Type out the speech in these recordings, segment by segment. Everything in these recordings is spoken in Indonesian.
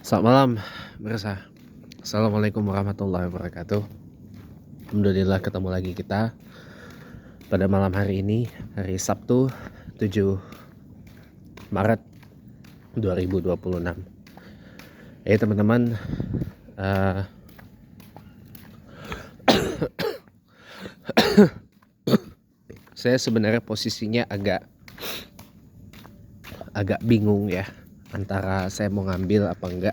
Selamat malam, Mirsa. Assalamualaikum warahmatullahi wabarakatuh. Alhamdulillah ketemu lagi kita pada malam hari ini, hari Sabtu 7 Maret 2026. Teman-teman, eh, saya sebenarnya posisinya agak bingung ya, antara saya mau ngambil apa enggak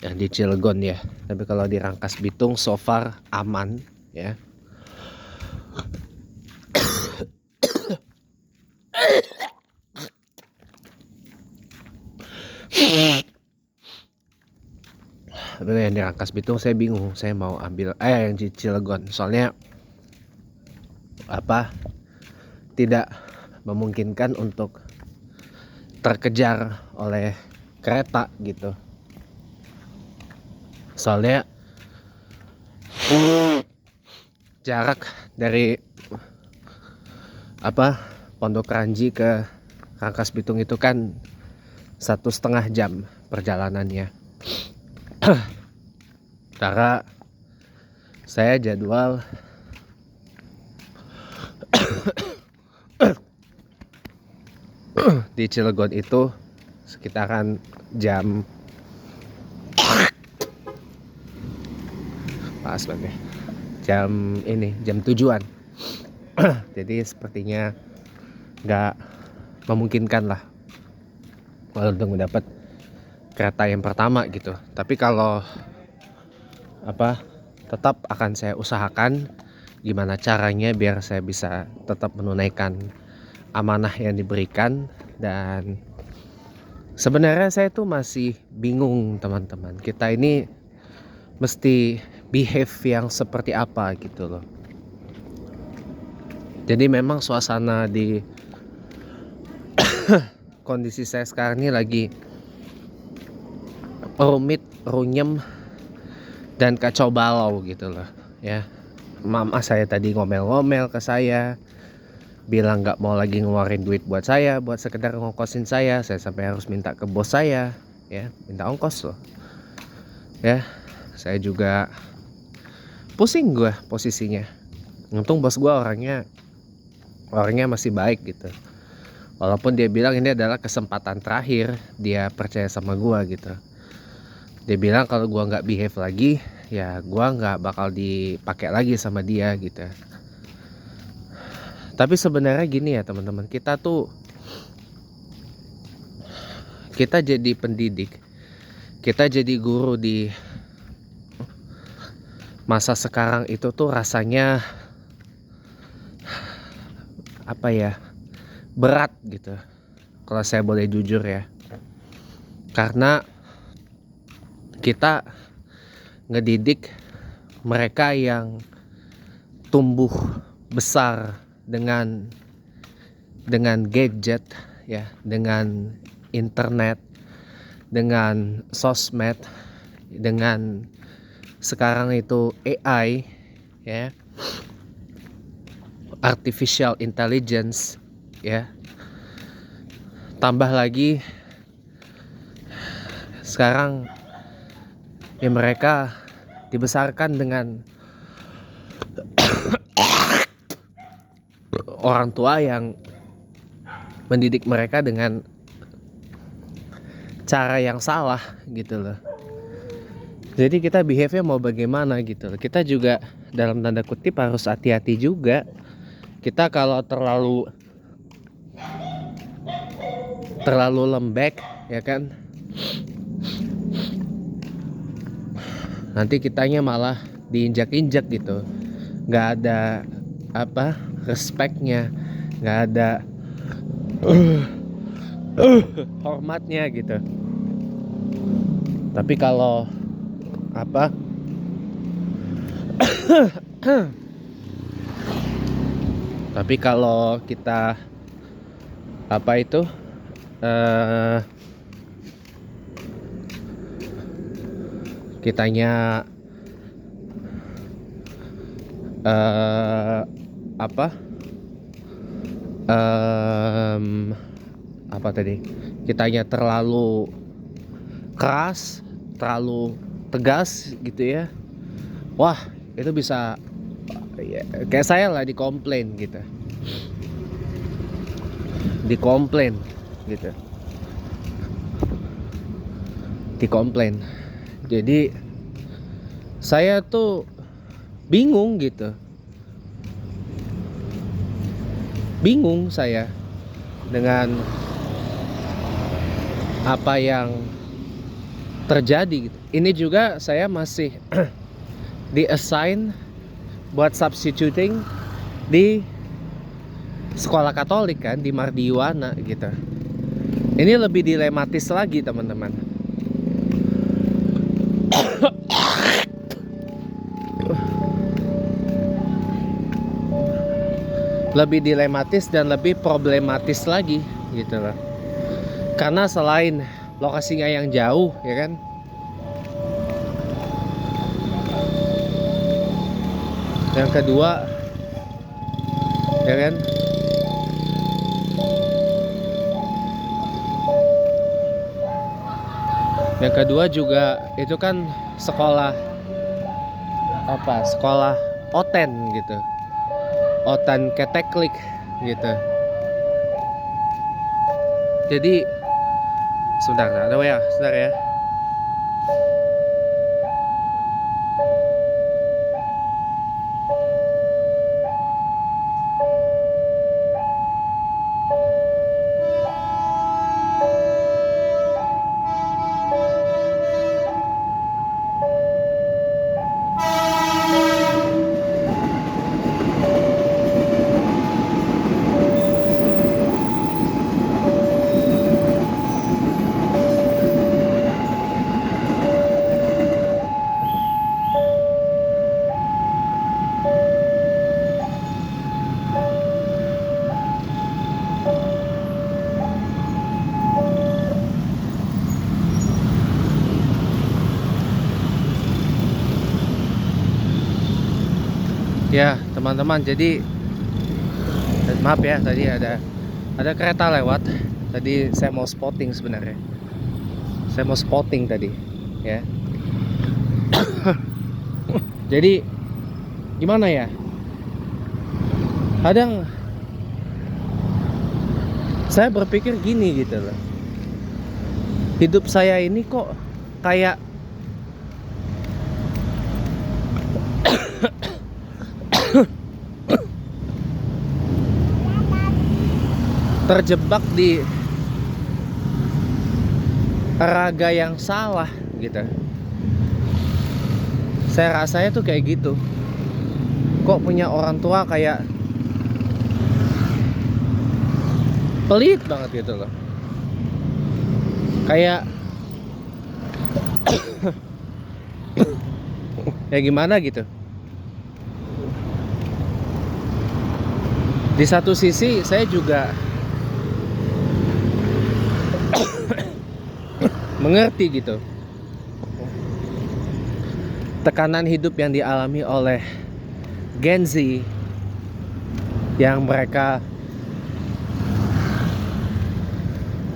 yang di Cilegon ya. Tapi kalau di Rangkas Bitung so far aman ya. Tapi yang di Rangkas Bitung saya bingung, saya mau ambil yang di Cilegon. Soalnya tidak memungkinkan untuk terkejar oleh kereta gitu. Soalnya jarak dari Pondok Ranji ke Rangkas Bitung itu kan 1,5 jam perjalanannya. Karena saya jadwal di Cilegon itu sekitaran jam jam tujuan. Jadi sepertinya nggak memungkinkan lah untuk mendapat kereta yang pertama gitu. Tapi kalau tetap akan saya usahakan gimana caranya biar saya bisa tetap menunaikan amanah yang diberikan. Dan sebenarnya saya tuh masih bingung teman-teman, kita ini mesti behave yang seperti apa gitu loh. Jadi memang suasana di kondisi saya sekarang ini lagi rumit, runyem, dan kacau balau gitu loh ya. Mama saya tadi ngomel-ngomel ke saya, bilang nggak mau lagi ngeluarin duit buat saya, buat sekedar ngongkosin saya sampai harus minta ke bos saya ya, minta ongkos loh ya. Saya juga pusing gue posisinya. Untung bos gue orangnya masih baik gitu, walaupun dia bilang ini adalah kesempatan terakhir dia percaya sama gue gitu. Dia bilang kalau gue nggak behave lagi ya gue nggak bakal dipakai lagi sama dia gitu. Tapi sebenarnya gini ya teman-teman, kita jadi pendidik, kita jadi guru di masa sekarang itu tuh rasanya berat gitu, kalau saya boleh jujur ya. Karena kita ngedidik mereka yang tumbuh besar dengan gadget ya, dengan internet, dengan sosmed, dengan sekarang itu AI ya, artificial intelligence ya. Tambah lagi sekarang ya mereka dibesarkan dengan orang tua yang mendidik mereka dengan cara yang salah gitu loh. Jadi kita behave-nya mau bagaimana gitu loh. Kita juga dalam tanda kutip harus hati-hati juga. Kita kalau terlalu lembek ya kan, nanti kitanya malah diinjak-injak gitu. Nggak ada respectnya, nggak ada hormatnya gitu. Tapi kalau kita kitanya kitanya terlalu keras, terlalu tegas gitu ya, wah itu bisa ya, kayak saya lah dikomplain gitu, dikomplain gitu, dikomplain. Jadi saya tuh bingung gitu, bingung saya dengan apa yang terjadi gitu. Ini juga saya masih di-assign buat substituting di sekolah Katolik kan, di Mardiwana gitu. Ini lebih dilematis lagi teman-teman. Lebih dilematis dan lebih problematis lagi gitu loh. Karena selain lokasinya yang jauh ya kan, yang kedua ya kan, yang kedua juga itu kan sekolah apa, sekolah Oten gitu, Oten Katolik gitu. Jadi sebentar, ada ya, sebentar ya. Ya teman-teman, jadi maaf ya, tadi ada kereta lewat. Tadi saya mau spotting sebenarnya. Saya mau spotting tadi ya. Jadi gimana ya? Kadang saya berpikir gini gitu loh. Hidup saya ini kok kayak terjebak di raga yang salah gitu. Saya rasanya tuh kayak gitu. Kok punya orang tua kayak pelit banget gitu loh. Kayak ya gimana gitu. Di satu sisi saya juga mengerti gitu tekanan hidup yang dialami oleh Gen Z, yang mereka,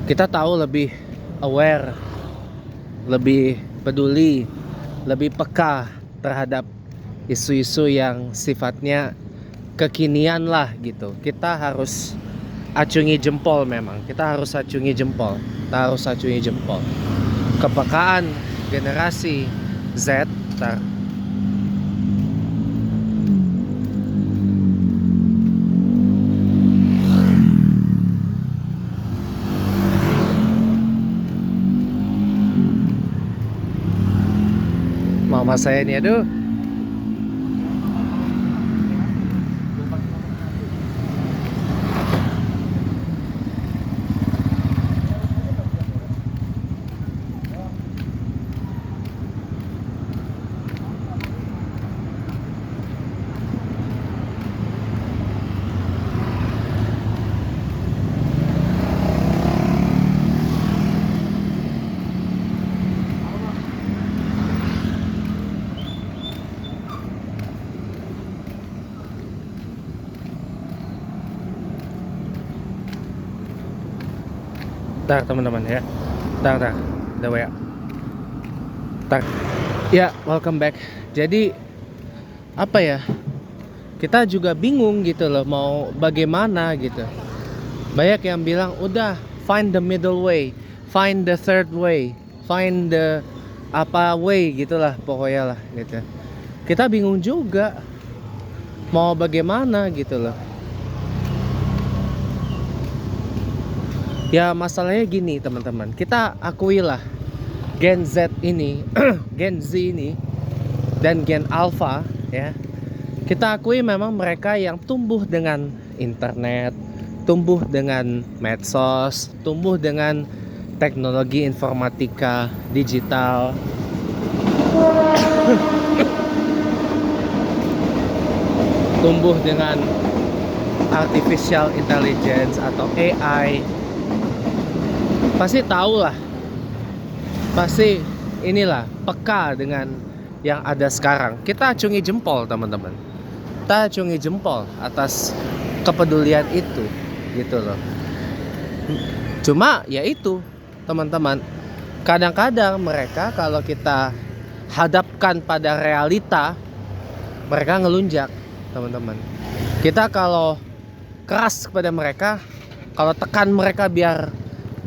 kita tahu, lebih aware, lebih peduli, lebih peka terhadap isu-isu yang sifatnya kekinian lah gitu. Kita harus acungi jempol, memang kita harus acungi jempol, kita harus acungi jempol kepekaan generasi Z. Bentar. Mama saya ini, aduh. Bentar teman-teman ya. Bentar, ada WA. Tar. Ya, welcome back. Jadi apa ya? Kita juga bingung gitu loh mau bagaimana gitu. Banyak yang bilang udah find the middle way, find the third way, find the apa way gitulah pokoknya lah gitu. Kita bingung juga mau bagaimana gitu loh. Ya masalahnya gini teman-teman, kita akuilah Gen Z ini, Gen Z ini dan Gen Alpha ya. Kita akui memang mereka yang tumbuh dengan internet, tumbuh dengan medsos, tumbuh dengan teknologi informatika digital. Tumbuh dengan artificial intelligence atau AI. Pasti tahu lah. Pasti inilah peka dengan yang ada sekarang. Kita acungi jempol teman-teman. Kita acungi jempol atas kepedulian itu gitu loh. Cuma ya itu teman-teman, kadang-kadang mereka kalau kita hadapkan pada realita, mereka ngelunjak teman-teman. Kita kalau keras kepada mereka, kalau tekan mereka biar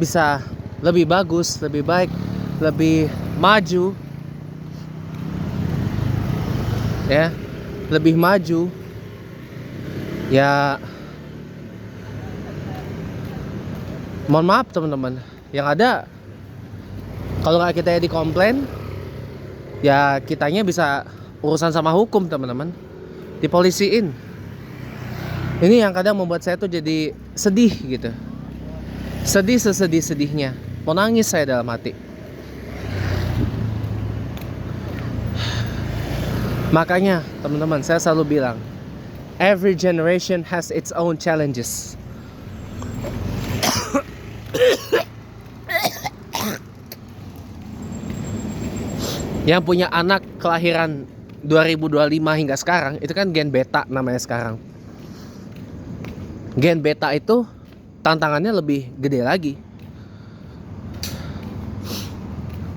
bisa lebih bagus, lebih baik, lebih maju ya, lebih maju ya, mohon maaf teman-teman, yang ada kalau nggak kita dikomplain ya kitanya bisa urusan sama hukum teman-teman, dipolisiin. Ini yang kadang membuat saya tuh jadi sedih gitu, sedih sesedih-sedihnya, mau nangis saya dalam hati. Makanya teman-teman, saya selalu bilang every generation has its own challenges. Yang punya anak kelahiran 2025 hingga sekarang itu kan gen beta namanya sekarang. Gen beta itu tantangannya lebih gede lagi.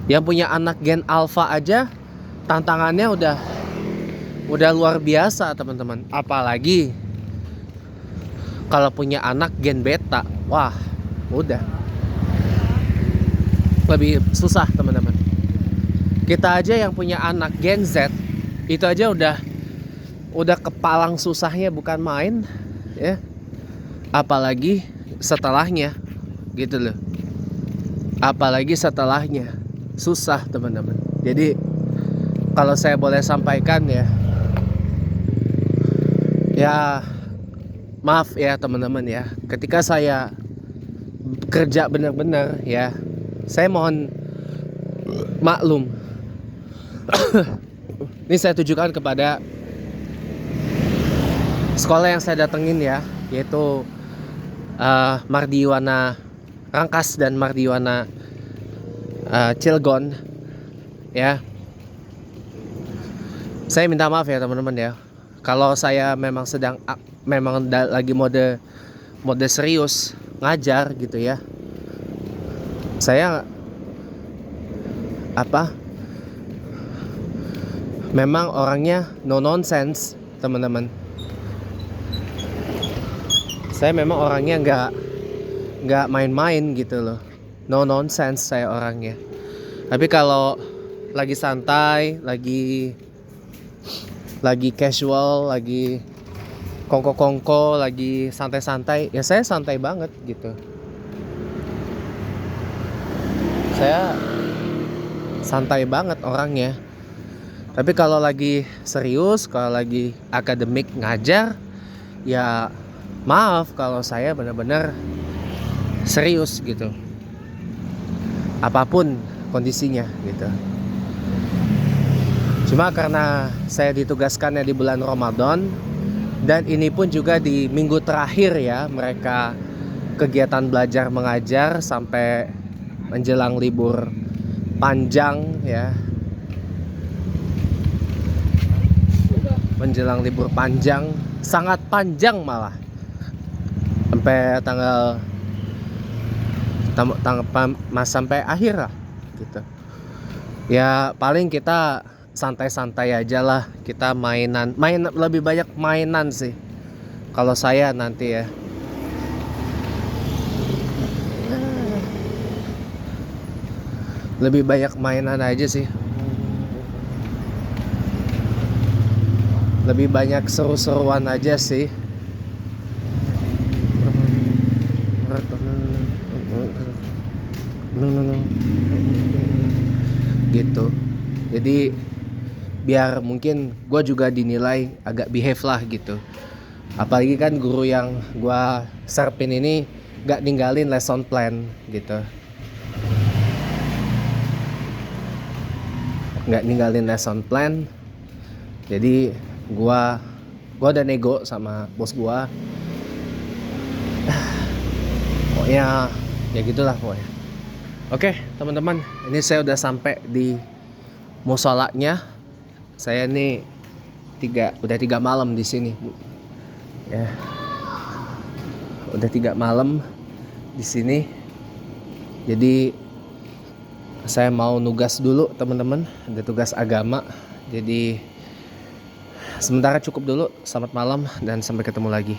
Yang punya anak gen alpha aja tantangannya udah luar biasa teman-teman. Apalagi kalau punya anak gen beta, wah udah lebih susah teman-teman. Kita aja yang punya anak gen Z itu aja udah kepalang susahnya bukan main ya, apalagi setelahnya gitu loh. Apalagi setelahnya susah teman-teman. Jadi kalau saya boleh sampaikan ya maaf ya teman-teman ya, ketika saya kerja benar-benar ya, saya mohon maklum. Ini saya tujukan kepada sekolah yang saya datengin ya, yaitu Mardiwana Rangkas dan Mardiwana Cilegon ya. Saya minta maaf ya teman-teman ya, kalau saya memang lagi mode serius ngajar gitu ya. Saya memang orangnya no nonsense teman-teman. Saya memang orangnya nggak main-main gitu loh, no nonsense saya orangnya. Tapi kalau lagi santai, lagi casual, lagi kongko-kongko, lagi santai-santai, ya saya santai banget gitu. Saya santai banget orangnya. Tapi kalau lagi serius, kalau lagi akademik ngajar, ya maaf kalau saya benar-benar serius gitu. Apapun kondisinya gitu. Cuma karena saya ditugaskannya di bulan Ramadan, dan ini pun juga di minggu terakhir ya, mereka kegiatan belajar mengajar sampai menjelang libur panjang ya. Menjelang libur panjang, sangat panjang malah, sampai tanggal sampai akhir lah gitu. Ya paling kita santai-santai aja lah. Kita main lebih banyak mainan sih. Kalau saya nanti ya. Lebih banyak mainan aja sih. Lebih banyak seru-seruan aja sih. Gitu. Jadi biar mungkin gue juga dinilai agak behave lah gitu. Apalagi kan guru yang gue serpin ini gak ninggalin lesson plan gitu. Gak ninggalin lesson plan. Jadi gue udah nego sama bos gue. Pokoknya ya gitulah pokoknya. Oke teman-teman, ini saya udah sampai di musolanya. Saya nih udah 3 malam di sini ya, udah 3 malam di sini. Jadi saya mau nugas dulu teman-teman, ada tugas agama. Jadi sementara cukup dulu. Selamat malam dan sampai ketemu lagi.